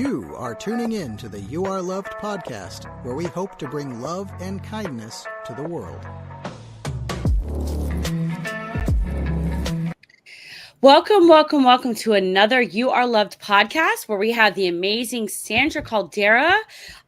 You are tuning in to the You Are Loved podcast, where we hope to bring love and kindness to the world. Welcome to another You Are Loved podcast, where we have the amazing Sandra Caldera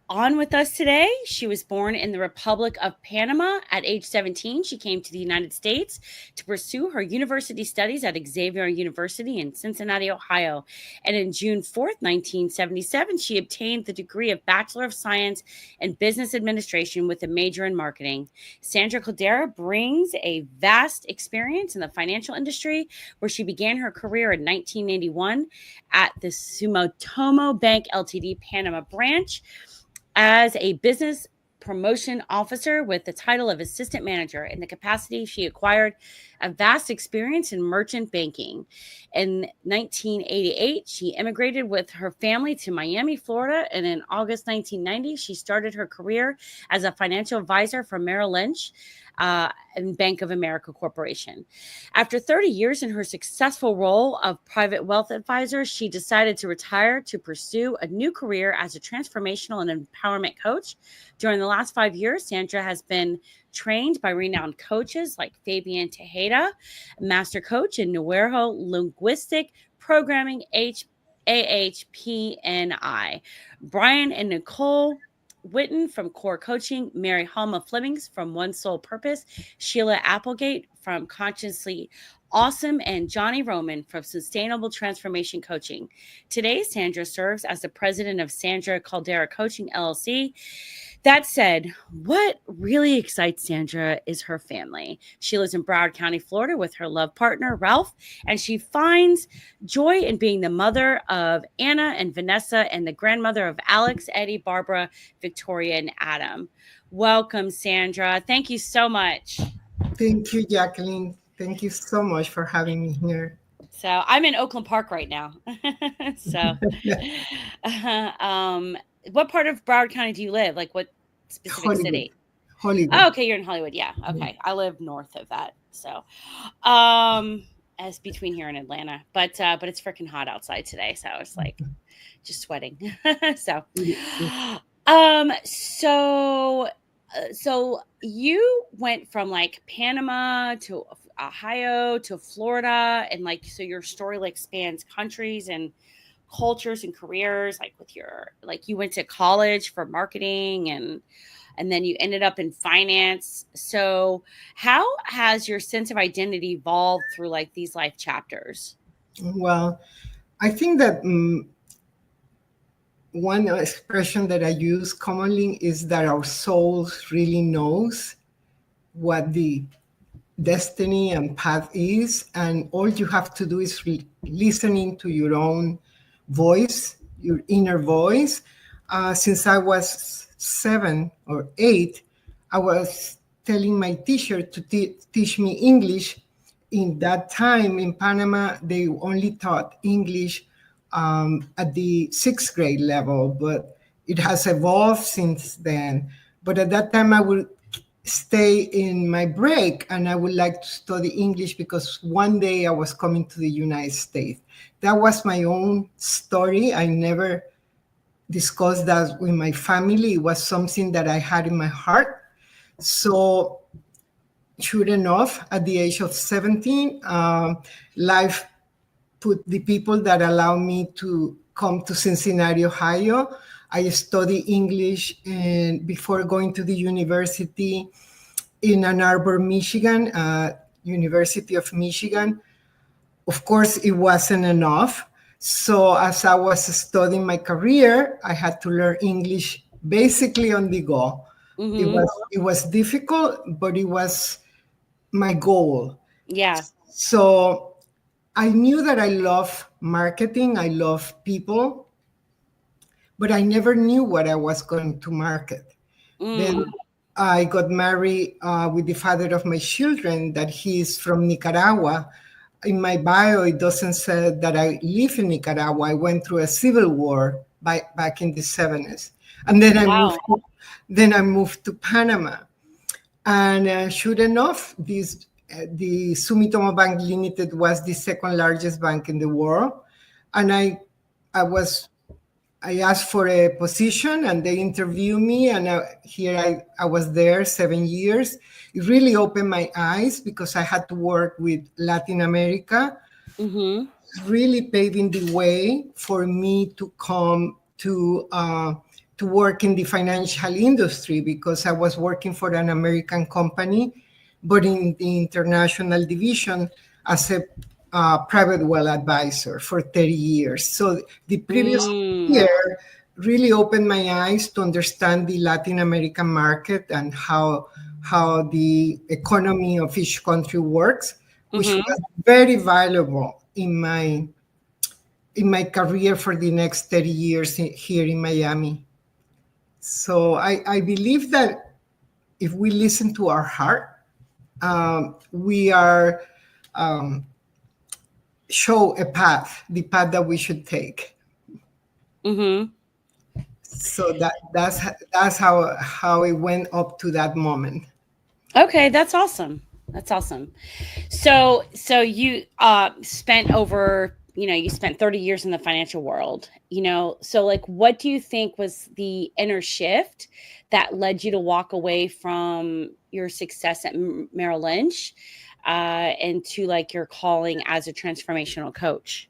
on with us today. She was born in the Republic of Panama at age 17. She came to the United States to pursue her university studies at Xavier University in Cincinnati, Ohio. And in June 4th, 1977, she obtained the degree of Bachelor of Science in Business Administration with a major in marketing. Sandra Caldera brings a vast experience in the financial industry, where she began her career in 1981 at the Sumitomo Bank Ltd. Panama branch as a business promotion officer with the title of assistant manager. In the capacity, she acquired a vast experience in merchant banking. In 1988, she immigrated with her family to Miami, Florida, and in August 1990, she started her career as a financial advisor for Merrill Lynch and Bank of America Corporation. After 30 years in her successful role of private wealth advisor, she decided to retire to pursue a new career as a transformational and empowerment coach. During the last 5 years, Sandra has been trained by renowned coaches like Fabian Tejeda, master coach in Neuro Linguistic Programming, AHPNI, Brian and Nicole Witten from Core Coaching, Mary Halma Flemings from One Soul Purpose, Sheila Applegate from Consciously Awesome, and Johnny Roman from Sustainable Transformation Coaching. Today, Sandra serves as the president of Sandra Caldera Coaching, LLC. That said, what really excites Sandra is her family. She lives in Broward County, Florida with her love partner, Ralph, and she finds joy in being the mother of Anna and Vanessa and the grandmother of Alex, Eddie, Barbara, Victoria, and Adam. Welcome, Sandra. Thank you so much. Thank you, Jacqueline. Thank you so much for having me here. So I'm in Oakland Park right now. What part of Broward County do you live? Like what specific Hollywood. city? Hollywood. Oh, okay, you're in Hollywood. Yeah. Okay. I live north of that. So as between here and Atlanta. But it's freaking hot outside today. So it's like just sweating. So so you went from like Panama to Ohio to Florida, and like so your story like spans countries and cultures and careers, like with your like you went to college for marketing and then you ended up in finance. So how has your sense of identity evolved through like these life chapters? Well, I think that one expression that I use commonly is that our souls really knows what the destiny and path is, and all you have to do is listening to your own voice, your inner voice. Since I was 7 or 8, I was telling my teacher to teach me English. In that time in Panama, they only taught English at the 6th grade level, but it has evolved since then. But at that time, I would stay in my break and I would like to study English because one day I was coming to the United States. That was my own story. I never discussed that with my family. It was something that I had in my heart. So sure enough, at the age of 17, life put the people that allowed me to come to Cincinnati, Ohio. I studied English and before going to the university in Ann Arbor, Michigan, University of Michigan. Of course, it wasn't enough. So as I was studying my career, I had to learn English basically on the go. Mm-hmm. It was difficult, but it was my goal. Yeah. So I knew that I love marketing. I love people. But I never knew what I was going to market. Then I got married with the father of my children, that he's from Nicaragua. In my bio, it doesn't say that I live in Nicaragua. I went through a civil war back in the 70s. And then I moved to Panama. And sure enough, the Sumitomo Bank Limited was the second largest bank in the world. And I was I asked for a position and they interviewed me, and I was there 7 years. It really opened my eyes because I had to work with Latin America, Mm-hmm. really paving the way for me to come to work in the financial industry, because I was working for an American company, but in the international division as a private wealth advisor for 30 years. So the previous Mm. year really opened my eyes to understand the Latin American market and how the economy of each country works, which Mm-hmm. was very valuable in my career for the next 30 years here in Miami. So I believe that if we listen to our heart, we are show a path, the path that we should take. Mm-hmm. So that's how it went up to that moment. Okay, that's awesome. That's awesome. So you spent over, you spent 30 years in the financial world, so like what do you think was the inner shift that led you to walk away from your success at Merrill Lynch into like your calling as a transformational coach?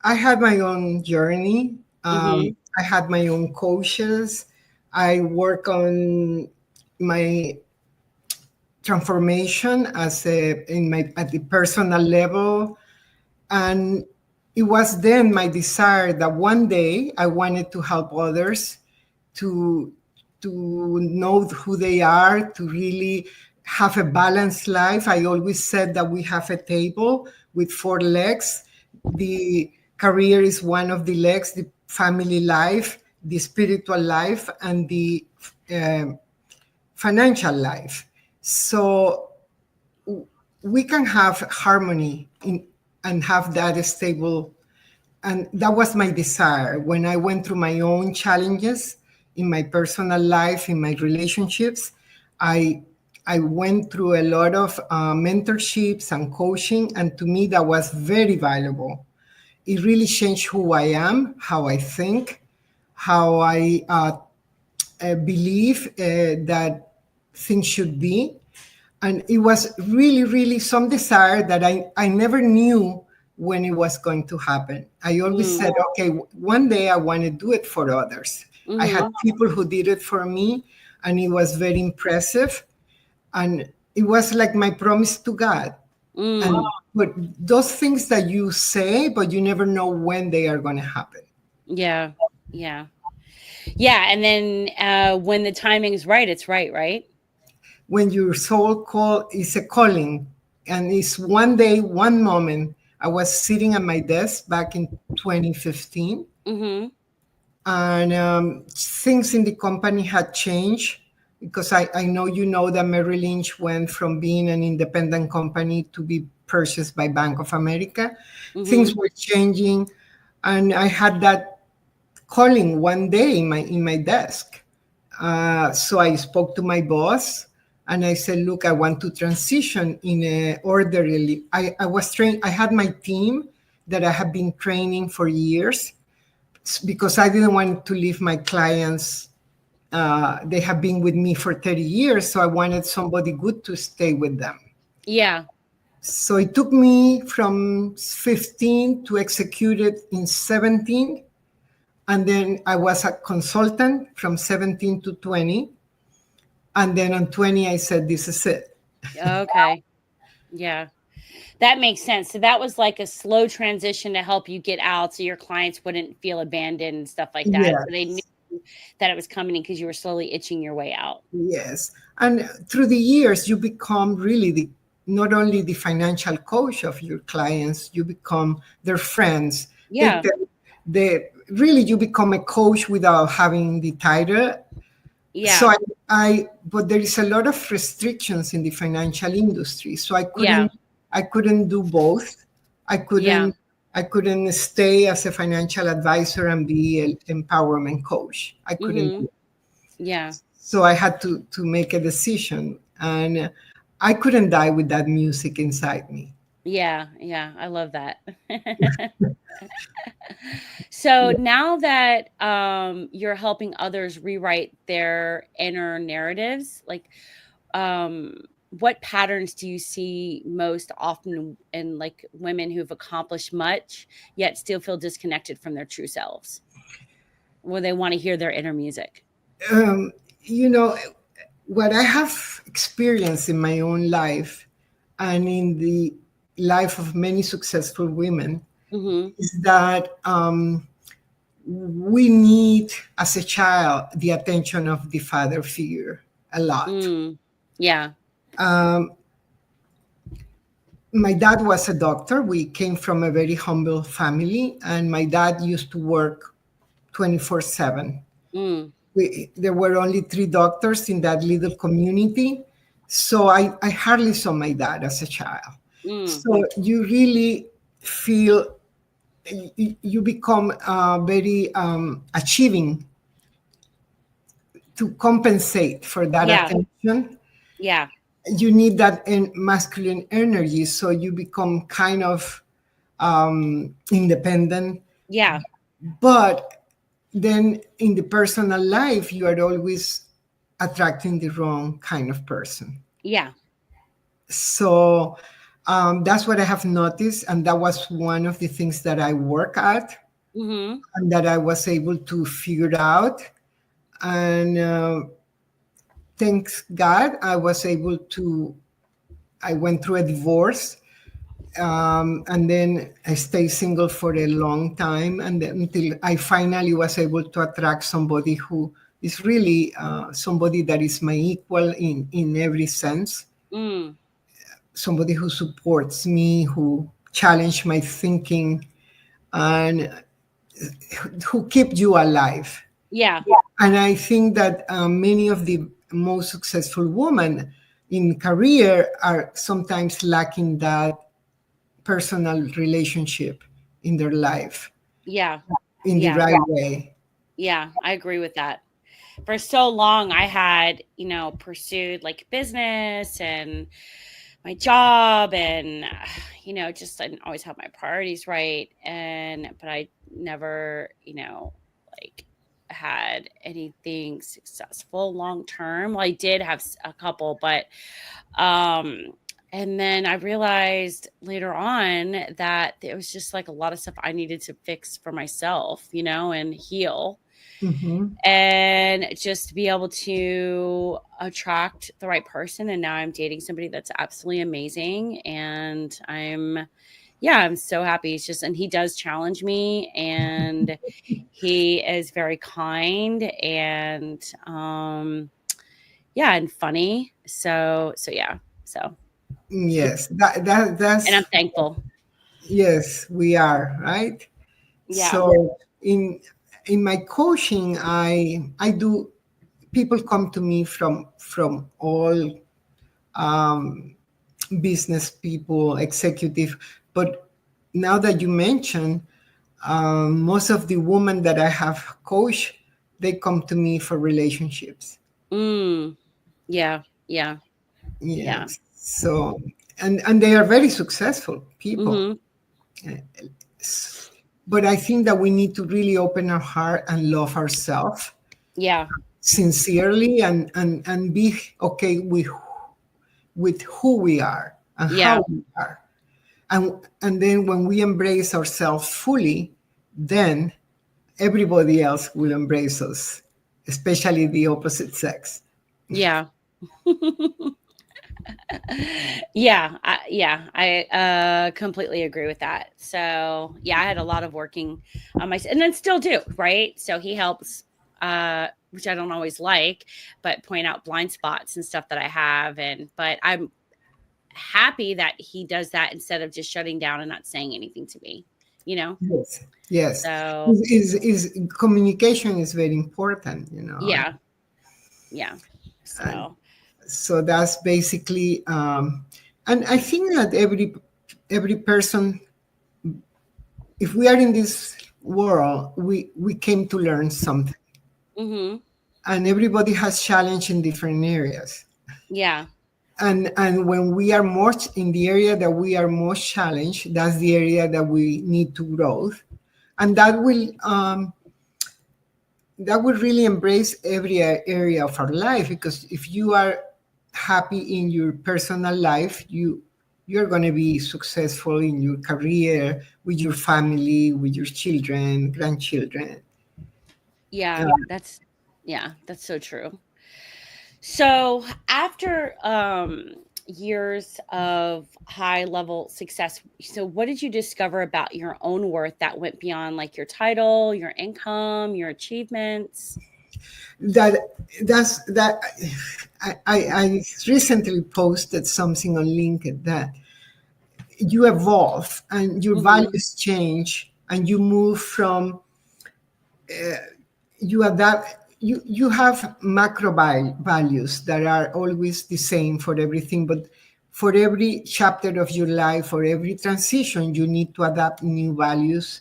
I had my own journey. Mm-hmm. I had my own coaches. I work on my transformation at the personal level, and it was then my desire that one day I wanted to help others to know who they are, to really have a balanced life. I always said that we have a table with four legs. The career is one of the legs, the family life, the spiritual life, and the financial life. So we can have harmony and have that stable. And that was my desire when I went through my own challenges in my personal life, in my relationships. I went through a lot of mentorships and coaching, and to me that was very valuable. It really changed who I am, how I think, how I believe that things should be. And it was really, really some desire that I never knew when it was going to happen. I always said, okay, one day I want to do it for others. I had Mm-hmm. people who did it for me, and it was very impressive. And it was like my promise to God. And Mm. but those things that you say, but you never know when they are going to happen. Yeah. Yeah. Yeah. And then when the timing is right, it's right, right? When your soul call is a calling, and it's one day, one moment. I was sitting at my desk back in 2015, Mm-hmm. and things in the company had changed, because I know that Merrill Lynch went from being an independent company to be purchased by Bank of America. Mm-hmm. Things were changing, and I had that calling one day in my desk. So I spoke to my boss, and I said, look, I want to transition in a orderly. I was trained. I had my team that I have been training for years, because I didn't want to leave my clients. They have been with me for 30 years, so I wanted somebody good to stay with them. Yeah. So it took me from 15 to execute it in 17. And then I was a consultant from 17 to 20. And then on 20, I said, this is it. Okay. Yeah. That makes sense. So that was like a slow transition to help you get out so your clients wouldn't feel abandoned and stuff like that. So they knew Yes. that it was coming because you were slowly itching your way out. Yes. And through the years, you become really not only the financial coach of your clients, you become their friends. Yeah. Really, you become a coach without having the title. So Yeah. but there is a lot of restrictions in the financial industry. So Yeah. I couldn't do both. I Yeah. couldn't, I couldn't stay as a financial advisor and be an empowerment coach. I couldn't Mm-hmm. do it. Yeah. So I had to make a decision, and I couldn't die with that music inside me. Yeah. Yeah. I love that. So now that you're helping others rewrite their inner narratives, like what patterns do you see most often in like women who've accomplished much yet still feel disconnected from their true selves? Where they want to hear their inner music. Um, you know, what I have experienced in my own life and in the life of many successful women Mm-hmm. is that we need, as a child, the attention of the father figure a lot. Yeah. Um, my dad was a doctor. We came from a very humble family, and my dad used to work 24/7. There were only 3 doctors in that little community. So I hardly saw my dad as a child. So you really feel, you become very achieving to compensate for that Yeah. attention. Yeah. You need that masculine energy. So you become kind of independent. Yeah. But then in the personal life, you are always attracting the wrong kind of person. Yeah. So that's what I have noticed. And that was one of the things that I work at and that I was able to figure out. And thanks God, I was able to, I went through a divorce. And then I stayed single for a long time, and then until I finally was able to attract somebody who is really somebody that is my equal in every sense. Somebody who supports me, who challenge my thinking, and who keep you alive. Yeah. And I think that many of the most successful women in career are sometimes lacking that personal relationship in their life Yeah. in the Yeah. right way. Yeah. I agree with that. For so long, I had, pursued like business and my job and, just I didn't always have my priorities right. But I never, like had anything successful long term. Well, I did have a couple, but, and then I realized later on that there was just like a lot of stuff I needed to fix for myself, and heal. And just to be able to attract the right person. And now I'm dating somebody that's absolutely amazing. And I'm so happy. It's just, and he does challenge me, and he is very kind and, and funny. So yeah. So, Yes, that's and I'm thankful. yes, we are, right? Yeah. So in my coaching, I do, people come to me from all business people, executive, but now that you mention, most of the women that I have coached, they come to me for relationships. Yeah. Yeah. Yes. So, and they are very successful people. But I think that we need to really open our heart and love ourselves. Yeah. Sincerely, and be okay with who we are and how we are. And then when we embrace ourselves fully, then everybody else will embrace us, especially the opposite sex. Yeah. I completely agree with that. So I had a lot of working on my, and then still do, right? So he helps, which I don't always like, but point out blind spots and stuff that I have. But I'm happy that he does that instead of just shutting down and not saying anything to me, Yes. So is communication is very important, Yeah. So that's basically, and I think that every person, if we are in this world, we came to learn something, and everybody has challenge in different areas. Yeah. And when we are more in the area that we are most challenged, that's the area that we need to grow. And that will really embrace every area of our life, because if you are happy in your personal life, you're going to be successful in your career, with your family, with your children, grandchildren. Yeah, that's so true. So after years of high level success, so what did you discover about your own worth that went beyond like your title, your income, your achievements? That I recently posted something on LinkedIn that you evolve and your Mm-hmm. values change, and you move from you adapt. You have macro values that are always the same for everything, but for every chapter of your life, for every transition, you need to adapt new values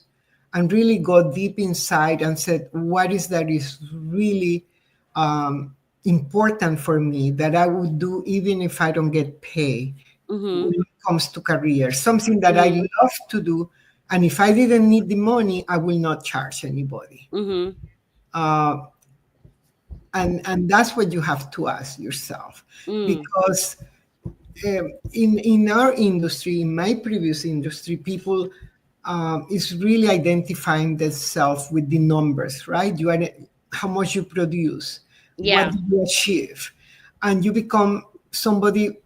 and really go deep inside and say, what is that is really important for me, that I would do even if I don't get paid Mm-hmm. when it comes to career, something that I Mm-hmm. love to do. And if I didn't need the money, I will not charge anybody. Mm-hmm. Uh, and that's what you have to ask yourself, Mm. because in our industry, in my previous industry, people is really identifying themselves with the numbers, right? You are how much you produce, what Yeah. do you achieve, and you become somebody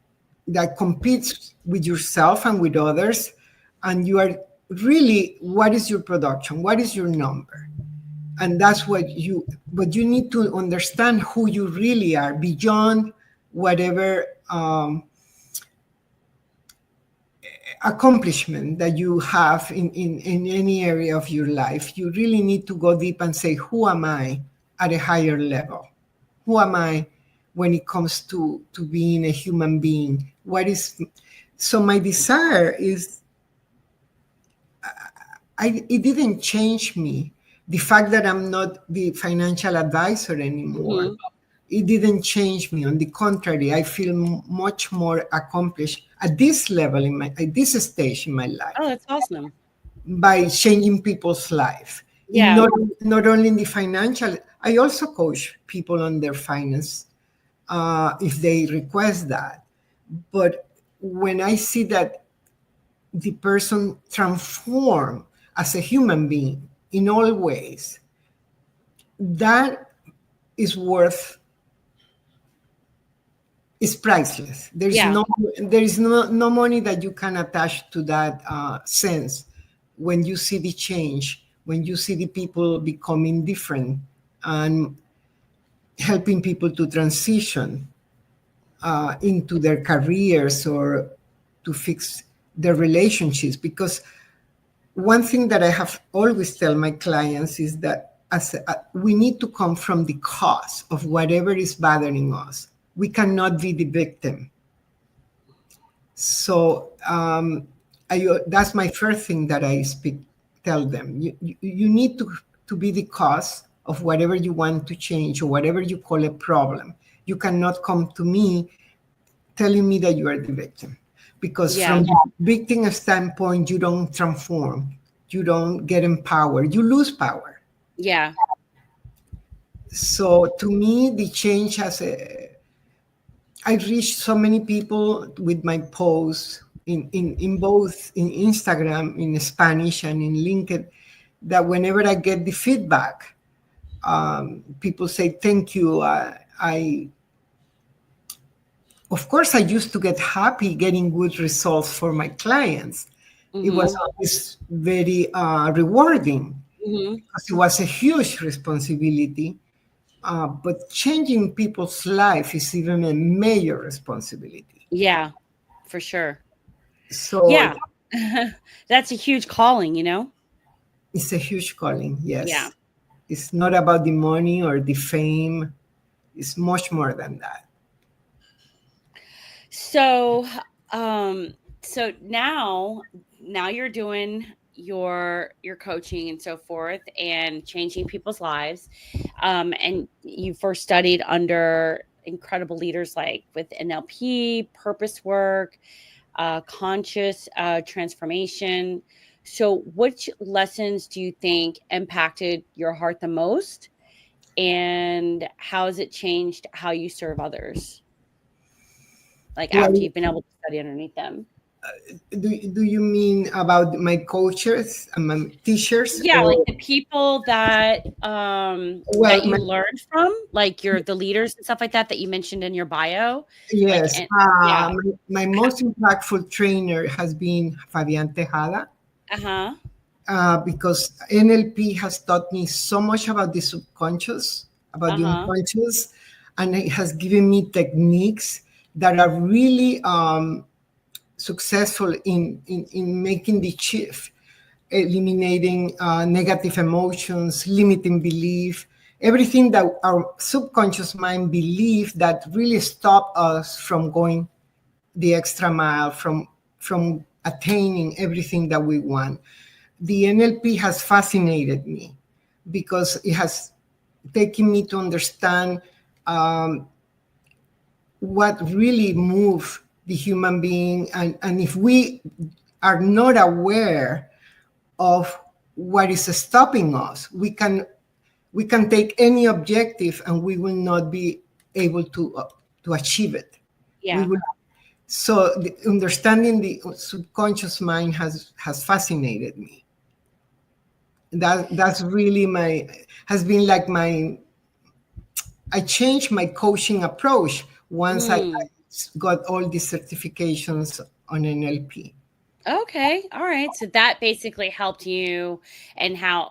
that competes with yourself and with others, and you are really, what is your production, what is your number? And that's what you need to understand, who you really are beyond whatever accomplishment that you have in any area of your life. You really need to go deep and say, who am I at a higher level? Who am I when it comes to being a human being? What is so my desire is, it didn't change me. The fact that I'm not the financial advisor anymore, Mm-hmm. it didn't change me. On the contrary, I feel much more accomplished at this level at this stage in my Oh, life, that's awesome. by changing people's life. In Yeah. not only in the financial, I also coach people on their finance if they request that. But when I see that the person transform as a human being in all ways, that is worth, is priceless. Yeah. There is no money that you can attach to that sense. When you see the change, when you see the people becoming different and helping people to transition into their careers or to fix their relationships. Because one thing that I have always tell my clients is that we need to come from the cause of whatever is bothering us. We cannot be the victim. So that's my first thing that I tell them. You need to be the cause of whatever you want to change or whatever you call a problem. You cannot come to me telling me that you are the victim, because Yeah. from the victim standpoint, you don't transform, you don't get empowered, you lose power. Yeah. So to me, the change has I reached so many people with my posts in both in Instagram in Spanish and in LinkedIn, that whenever I get the feedback, people say thank you. I Of course, I used to get happy getting good results for my clients. It was Mm-hmm. always very rewarding, Mm-hmm. because it was a huge responsibility. But changing people's life is even a major responsibility. Yeah, for sure. So Yeah. That's a huge calling, you know? it's a huge calling, Yeah. yes. It's not about the money or the fame. It's much more than that. So, um, so now you're doing your coaching and so forth and changing people's lives. And you first studied under incredible leaders like with NLP, purpose work, conscious transformation. So which lessons do you think impacted your heart the most? And how has it changed how you serve others? Like after Well, you've been able to study underneath them? do you mean about my coaches and my teachers, Yeah, like or the people that well, that you learned from, like the leaders and stuff like that that you mentioned in your bio. Like yes, and yeah. my most impactful trainer has been Fabian Tejada, Uh-huh. because NLP has taught me so much about the subconscious, about the Uh-huh. unconscious, and it has given me techniques that are really successful in making the shift, eliminating negative emotions, limiting belief, everything that our subconscious mind believe that really stop us from going the extra mile, from attaining everything that we want. The NLP has fascinated me because it has taken me to understand what really moves the human being, and if we are not aware of what is stopping us, we can take any objective and we will not be able to achieve it. We Yeah. will. So understanding the subconscious mind has fascinated me. That's really my has been like my I changed my coaching approach once I Mm. got all the certifications on NLP. Okay. All right. So that basically helped you and how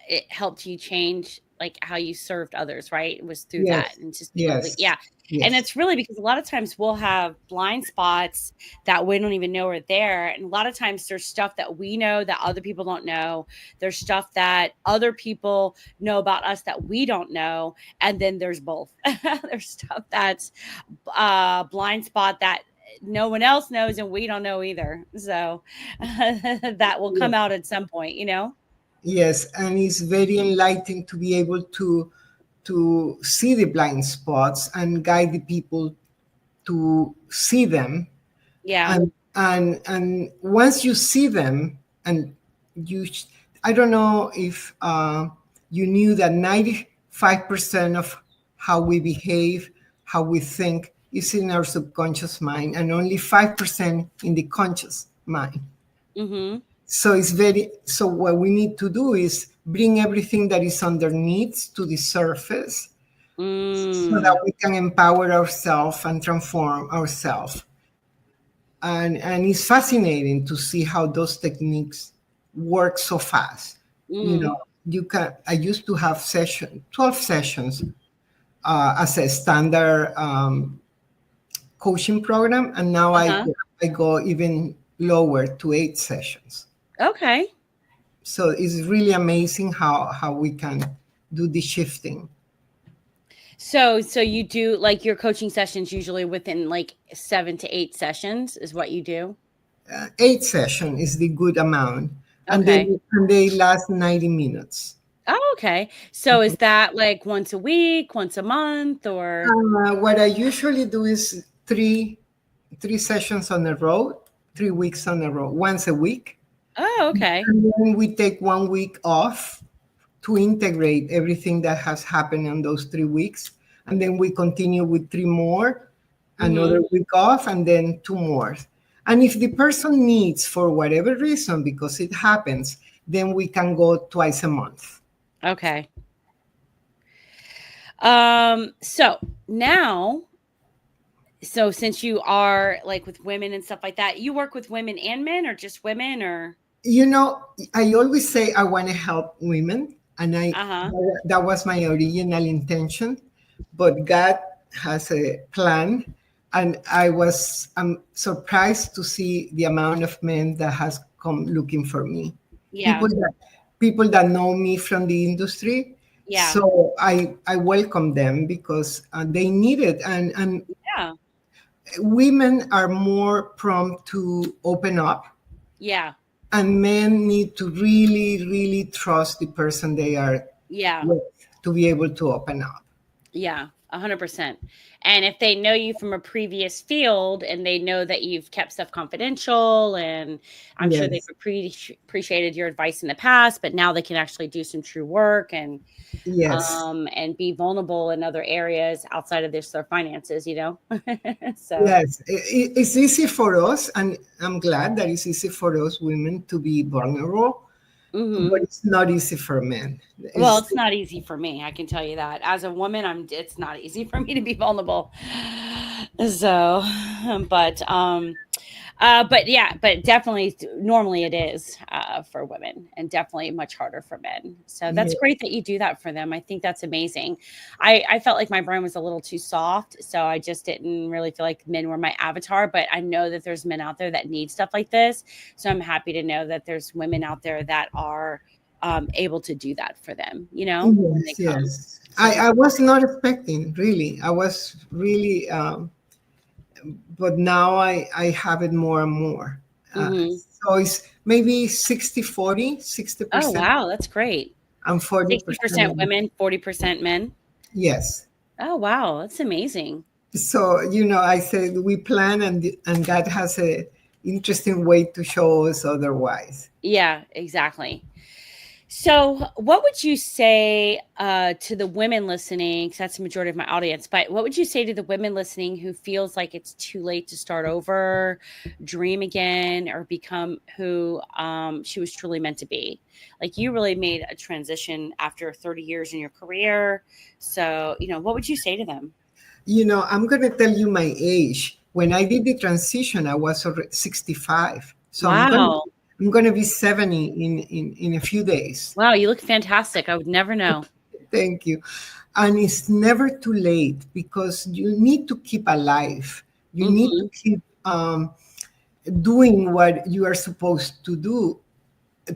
it helped you change like how you served others, right? It was through that Yes, and just being able to, yes, yeah. And yes, it's really because a lot of times we'll have blind spots that we don't even know are there. And a lot of times there's stuff that we know that other people don't know. There's stuff that other people know about us that we don't know. And then there's both. There's stuff that's blind spot that no one else knows and we don't know either. So that will come out at some point, you know? yes, and it's very enlightening to be able to see the blind spots and guide the people to see them, Yeah. and once you see them, and you I don't know if you knew that 95% of how we behave, how we think, is in our subconscious mind, and only 5% in the conscious mind. Mm-hmm. So what we need to do is bring everything that is underneath to the surface so that Mm. we can empower ourselves and transform ourselves. And it's fascinating to see how those techniques work so fast. You Mm. know, I used to have 12 sessions as a standard coaching program, and now Uh-huh. I go even lower to 8 sessions. Okay. So it's really amazing how we can do the shifting. So you do like your coaching sessions usually within like 7 to 8 sessions is what you do? 8 session is the good amount, and Okay. they last 90 minutes. Oh, okay. So is that like once a week, once a month, or? What I usually do is three sessions on a row, 3 weeks on a row, once a week, Oh, okay. and then we take 1 week off to integrate everything that has happened in those 3 weeks, and then we continue with three more, Mm-hmm. another week off, and then two more. And if the person needs, for whatever reason, because it happens, then we can go twice a month. Okay. So now, so since you are like with women and stuff like that, you work with women and men or just women or? You know, I always say I want to help women, and Uh-huh. that was my original intention, but God has a plan, and I'm surprised to see the amount of men that has come looking for me. Yeah. People that know me from the industry. Yeah. So I welcome them because they need it, and Yeah. women are more prompt to open up, Yeah. and men need to really, really trust the person they are Yeah. with to be able to open up. Yeah. 100%. And if they know you from a previous field and they know that you've kept stuff confidential, and I'm sure they've Yes, appreciated your advice in the past, but now they can actually do some true work yes, and be vulnerable in other areas outside of their finances, So, yes. It's easy for us, and I'm glad that it's easy for us women to be vulnerable, but mhm. it's not easy for men. Well, It's, it's not easy for me. I can tell you that. As a woman, it's not easy for me to be vulnerable. So, but yeah, but definitely normally it is for women, and definitely much harder for men. So that's yeah, great that you do that for them. I think that's amazing. I felt like my brain was a little too soft, so I just didn't really feel like men were my avatar, but I know that there's men out there that need stuff like this. So I'm happy to know that there's women out there that are able to do that for them, when they yes, come. yes. So I that's was not expecting, really. I was really, but now I have it more and more. hmm. So it's maybe 60-40, sixty Oh, percent wow, that's great. and 40% 60% men. women, 40% men. Yes. Oh, wow, that's amazing. So, I said we plan, and that has a interesting way to show us otherwise. Yeah, exactly. So, what would you say to the women listening? Because that's the majority of my audience. But what would you say to the women listening who feels like it's too late to start over, dream again, or become who she was truly meant to be? Like you really made a transition after 30 years in your career. So, what would you say to them? I'm going to tell you my age. When I did the transition, I was already 65. So Wow. I'm going to be 70 in a few days. Wow, you look fantastic. I would never know. Thank you. And it's never too late because you need to keep alive. You need to Hmm. keep doing what you are supposed to do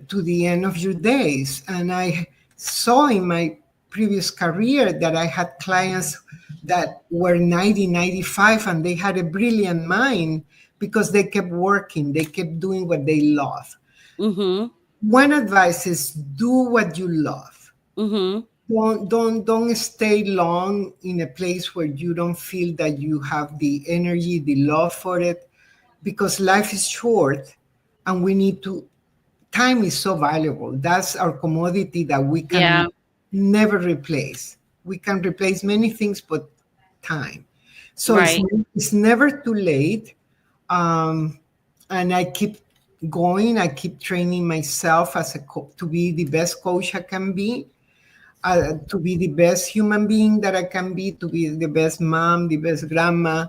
to the end of your days. And I saw in my previous career that I had clients that were 90, 95, and they had a brilliant mind because they kept working, they kept doing what they love. Hmm. One advice is do what you love. Hmm. Don't stay long in a place where you don't feel that you have the energy, the love for it, because life is short and we need to time is so valuable. That's our commodity that we can Yeah, never replace. We can replace many things, but time. So right. it's never too late. Um, and I keep going. I keep training myself as to be the best coach I can be, to be the best human being that I can be, to be the best mom, the best grandma,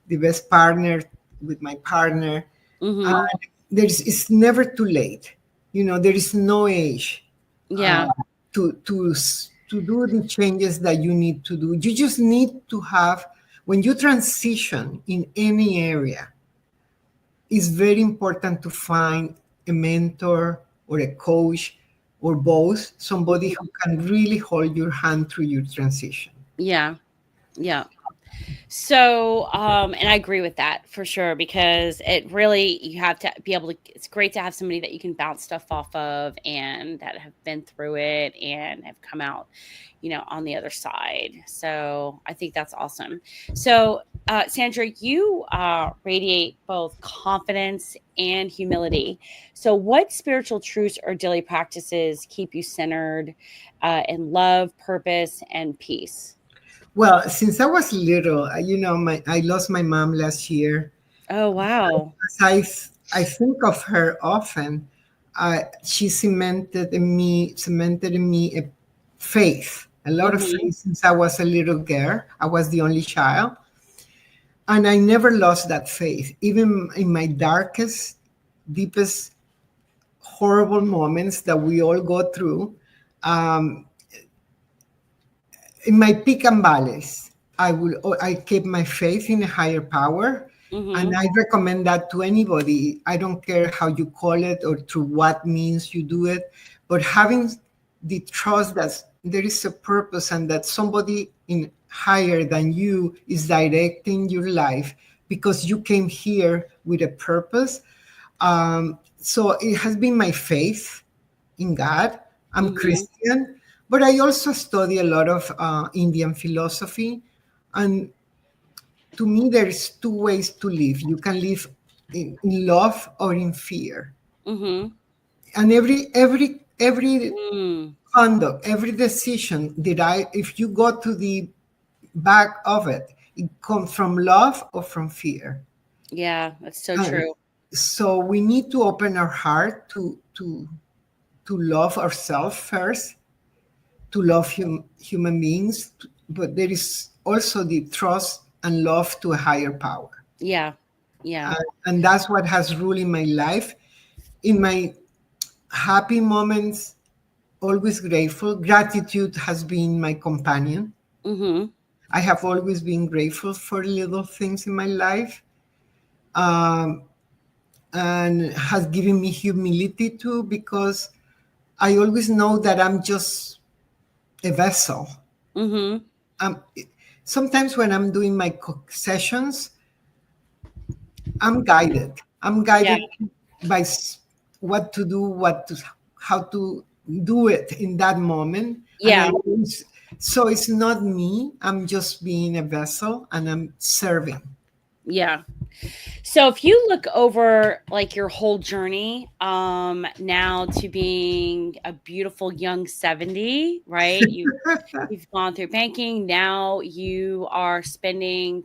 the best partner with my partner. Hmm. It's never too late. There is no age Yeah, to do the changes that you need to do. You just need to have, when you transition in any area, it's very important to find a mentor or a coach or both, somebody mhm, who can really hold your hand through your transition. yeah, yeah. So, and I agree with that for sure because it really, you have to be able to, it's great to have somebody that you can bounce stuff off of and that have been through it and have come out, on the other side. So I think that's awesome. So, Sandra, you radiate both confidence and humility. So, what spiritual truths or daily practices keep you centered in love, purpose, and peace? Well, since I was little, I lost my mom last year. Oh, wow. As I think of her often, she cemented in me a faith, a lot of Mhm. faith since I was a little girl. I was the only child. And I never lost that faith, even in my darkest, deepest, horrible moments that we all go through. Um, in my peak and valleys, I keep my faith in a higher power, and Mhm. I recommend that to anybody. I don't care how you call it or through what means you do it, but having the trust that there is a purpose and that somebody in higher than you is directing your life because you came here with a purpose. So it has been my faith in God. I'm Mhm. Christian, but I also study a lot of Indian philosophy. And to me, there's two ways to live. You can live in love or in fear. Mm-hmm. And every Mm. conduct, every decision if you go to the back of it, it comes from love or from fear. Yeah, that's so And true. so we need to open our heart to love ourselves first, to love human beings, but there is also the trust and love to a higher power. Yeah. Yeah. And that's what has ruled in my life. In my happy moments, always grateful. Gratitude has been my companion. Mm-hmm. I have always been grateful for little things in my life, um, and has given me humility too, because I always know that I'm just a vessel. Mm-hmm. Um, Sometimes when I'm doing my sessions, I'm guided. I'm Yeah. guided by what to do, how to do it in that moment. And Yeah. so it's not me. I'm just being a vessel and I'm serving. Yeah. So if you look over like your whole journey, now to being a beautiful young 70, right? You've gone through banking. Now you are spending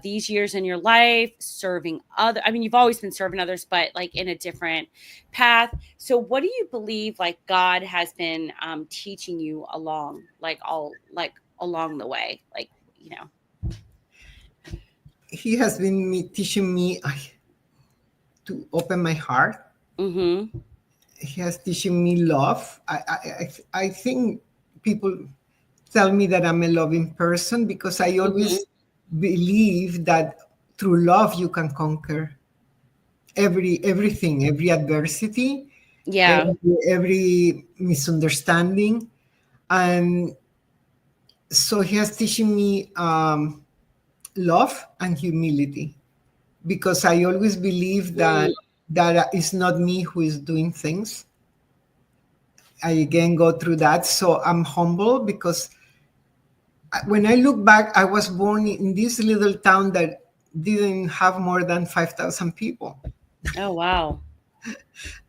these years in your life serving other. I mean, you've always been serving others, but like in a different path. So what do you believe like God has been teaching you along the way? Like, you know. He has been teaching me to open my heart. Mm-hmm. He has teaching me love. I think people tell me that I'm a loving person because I Mm-hmm. always believe that through love you can conquer everything, every adversity, Yeah. every misunderstanding. And so he has teaching me love and humility, because I always believe Mm. that it's not me who is doing things. I again go through that. So I'm humble because when I look back, I was born in this little town that didn't have more than 5,000 people. Oh, wow.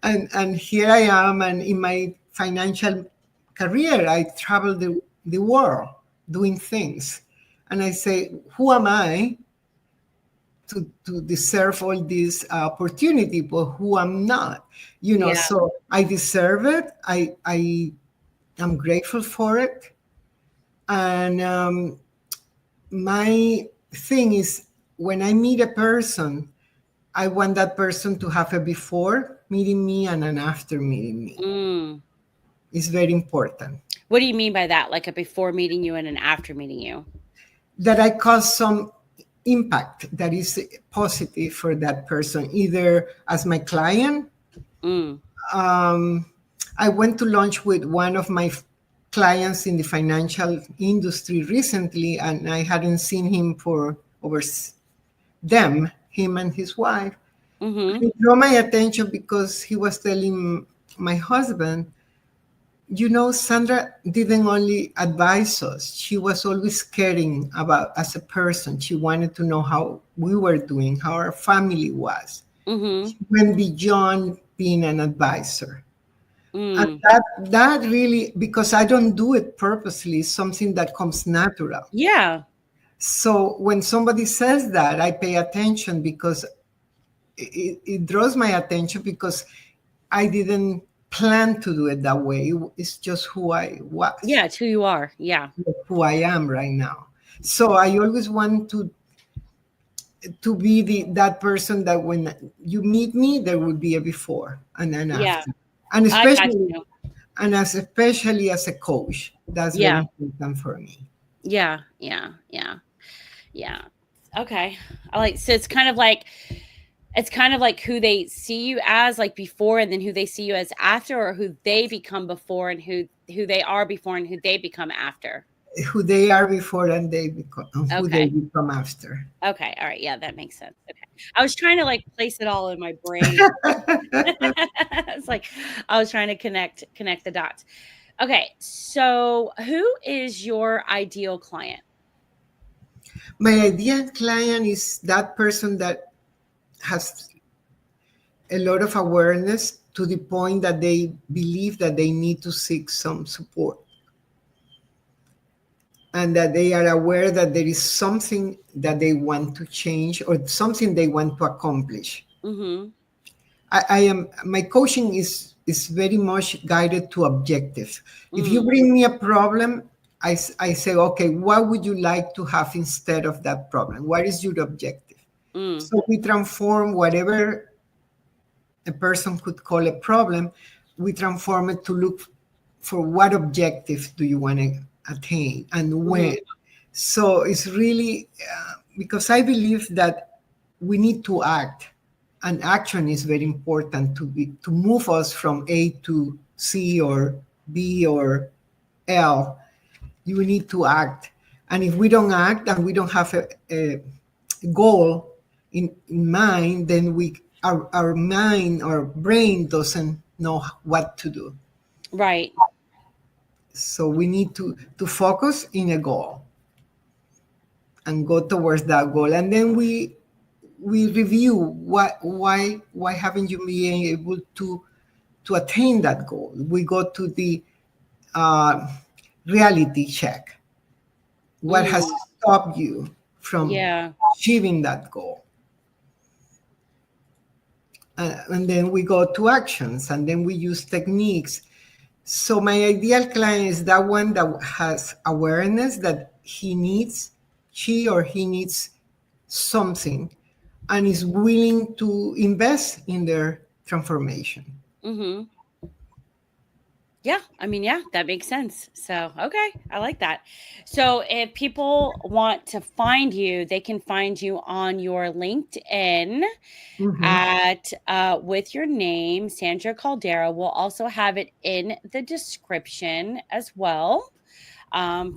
And here I am, and in my financial career, I travel the world doing things. And I say, who am I to deserve all this opportunity, but who I'm not? Yeah. So I deserve it. I am grateful for it. And my thing is, when I meet a person, I want that person to have a before meeting me and an after meeting me. Mm. It's very important What do you mean by that? Like a before meeting you and an after meeting you? that I cause some impact that is positive for that person, either as my client. Mm. I went to lunch with one of my clients in the financial industry recently, and I hadn't seen him for over him and his wife. Mm-hmm. It drew my attention because he was telling my husband, Sandra didn't only advise us, she was always caring about as a person. She wanted to know how we were doing, how our family was. Mm-hmm. She went beyond being an advisor. And Mm. that really, because I don't do it purposely, is something that comes natural. Yeah. So when somebody says that, I pay attention because it draws my attention, because I didn't plan to do it that way. It's just who I was, Yeah. It's who you are. Yeah. who I am right now. So I always want to be that person that when you meet me, there will be a before and an Yeah. after. And I got especially you. especially as a coach, that's very Yeah. important for me. Yeah. Yeah. Yeah. Yeah. Okay. I like, so it's kind of like who they see you as like before and then who they see you as after, or who they become before and who they are before and who they become after. Who they are before and who they Okay. become after. Okay. All right. Yeah, that makes sense. Okay. I was trying to like place it all in my brain. It's like I was trying to connect the dots. Okay. So who is your ideal client? My ideal client is that person that has a lot of awareness to the point that they believe that they need to seek some support, and that they are aware that there is something that they want to change or something they want to accomplish. Mm-hmm. I am my coaching is very much guided to objectives. If you Mm. bring me a problem, I say, okay, what would you like to have instead of that problem? What is your objective? Mm. So we transform whatever a person could call a problem, we transform it to look for what objective do you want to attain and Mm-hmm. when. So it's really because I believe that we need to act, and action is very important to move us from A to C or B or L. You need to act, and if we don't act and we don't have a goal in mind, then our mind, our brain doesn't know what to do. Right. So we need to focus in a goal and go towards that goal, and then we review why haven't you been able to attain that goal. We go to the uh, reality check. What has Mm. stopped you from Yeah. achieving that goal? And then we go to actions, and then we use techniques. So my ideal client is that one that has awareness that she or he needs something, and is willing to invest in their transformation. Mm-hmm. Yeah, I mean, yeah, that makes sense. So, okay, I like that. So, if people want to find you, they can find you on your LinkedIn Mhm. at with your name, Sandra Caldera. We'll also have it in the description as well.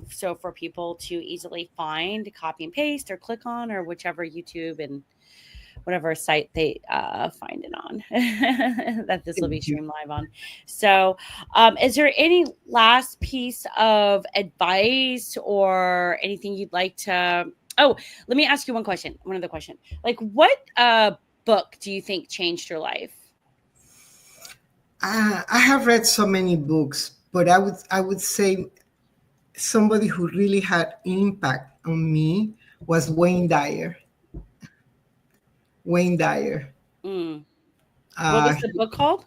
So for people to easily find, copy and paste, or click on, or whichever YouTube and whatever site they find it on that this will be Thank you. streamed live on. So, is there any last piece of advice or anything you'd like to? Oh, let me ask you one question. One other question. Like, what book do you think changed your life? I have read so many books, but I would say somebody who really had impact on me was Wayne Dyer. Wayne Dyer. Mm. What Uh, was the book called?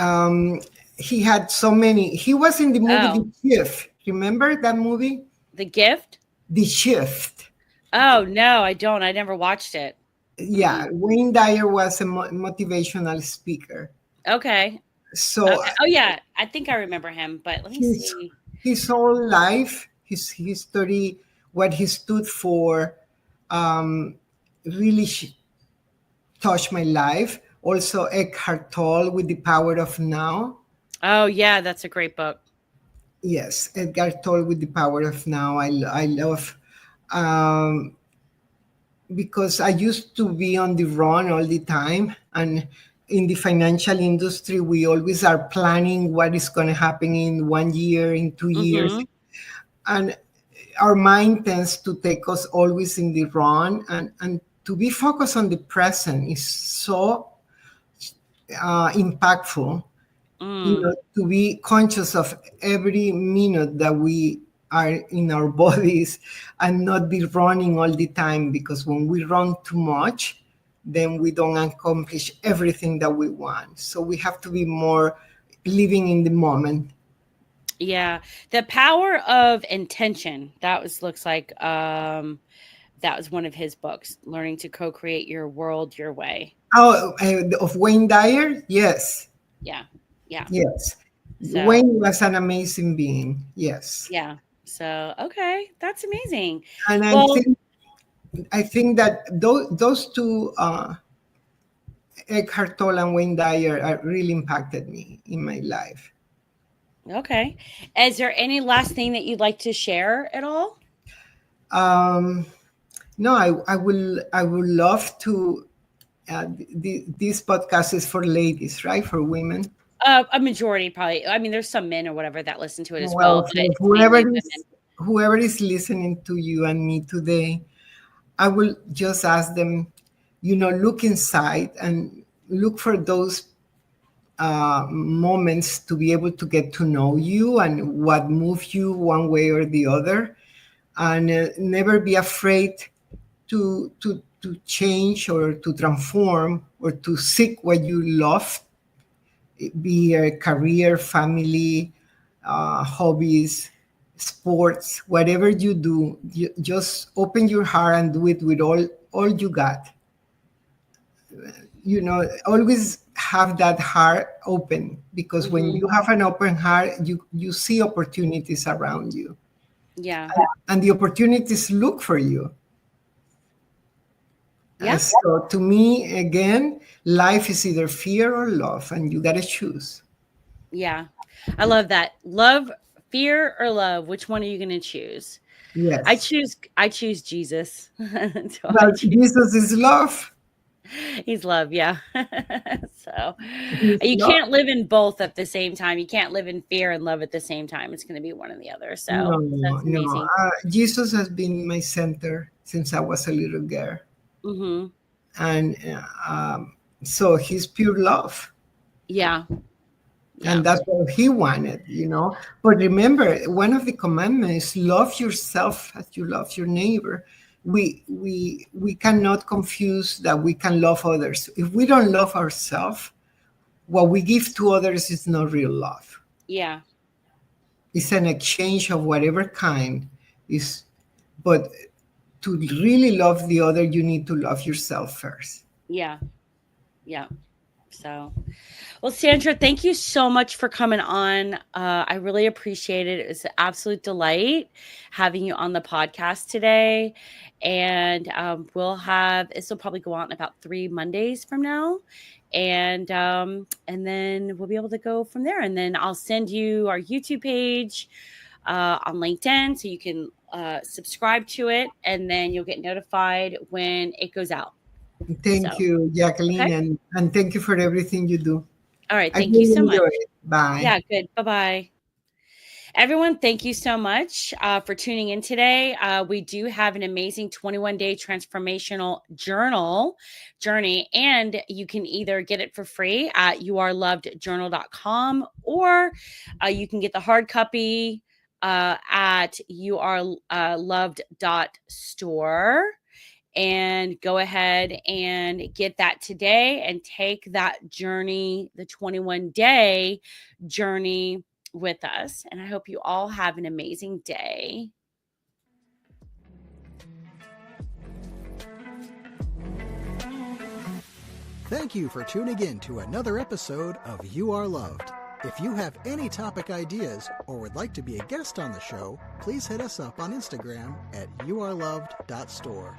um, he had so many. He was in the movie Oh, The Shift. Remember that movie? The Gift. The Shift. Oh no, I don't. I never watched it. Yeah, Mm-mm. Wayne Dyer was a motivational speaker. Okay. So Okay. Oh yeah, I think I remember him, but let me his see. his whole life, his history, what he stood for, um, really touched my life. Also, Eckhart Tolle with The Power of Now. Oh yeah, that's a great book. Yes, Eckhart Tolle with The Power of Now. I love um, because I used to be on the run all the time, and in the financial industry, we always are planning what is going to happen in 1 year, in 2 years, Mm-hmm. and our mind tends to take us always in the wrong, and to be focused on the present is so impactful. Mm. To be conscious of every minute that we are in our bodies, and not be running all the time, because when we run too much, then we don't accomplish everything that we want. So we have to be more living in the moment. Yeah, The Power of Intention. That was looks like that was one of his books. Learning to co-create your world your way. Oh, of Wayne Dyer, yes. Yeah, yeah. Yes, So Wayne was an amazing being. Yes, yeah. So okay, that's amazing. and I Well, think I think that those two, Eckhart Tolle and Wayne Dyer, really impacted me in my life. okay. Is there any last thing that you'd like to share at all? Um, no, I will love to. This podcast is for ladies, right? For women. A majority probably. I mean, there's some men or whatever that listen to it as well, Well, but for it's mainly women. whoever is listening to you and me today, I will just ask them, look inside and look for those moments to be able to get to know you and what moves you one way or the other, and never be afraid to change or to transform or to seek what you love, be a career, family, hobbies, sports, whatever you do. Just open your heart and do it with all you got. Always have that heart open, because when you have an open heart, you see opportunities around you. Yeah. And the opportunities look for you. Yeah. So to me, again, life is either fear or love, and you got to choose. Yeah. I love that. Love, fear, or love. Which one are you going to choose? Yes. I choose Jesus. Well, Jesus is love. He's love, yeah. So He's you love. can't live in both at the same time. You can't live in fear and love at the same time. It's going to be one or the other. So that's amazing. Jesus has been my center since I was a little girl. Mm-hmm. And so he's pure love. Yeah. And that's what he wanted, But remember, one of the commandments is love yourself as you love your neighbor. We cannot confuse that we can love others. If we don't love ourselves, what we give to others is not real love. Yeah. It's an exchange of whatever kind. But to really love the other, you need to love yourself first. Yeah. Yeah. So, well, Sandra, thank you so much for coming on. I really appreciate it. It was an absolute delight having you on the podcast today. And this will probably go out in about 3 Mondays from now. And then we'll be able to go from there. And then I'll send you our YouTube page on LinkedIn so you can subscribe to it. And then you'll get notified when it goes out. Thank you, Jacqueline, okay. and thank you for everything you do. All right. Thank you so much. Bye. Yeah, good. Bye-bye. Everyone, thank you so much for tuning in today. We do have an amazing 21-day transformational journey, and you can either get it for free at youarelovedjournal.com, or you can get the hard copy at youareloved.store. And go ahead and get that today and take that journey, the 21-day journey with us. And I hope you all have an amazing day. Thank you for tuning in to another episode of You Are Loved. If you have any topic ideas or would like to be a guest on the show, please hit us up on Instagram at youareloved.store.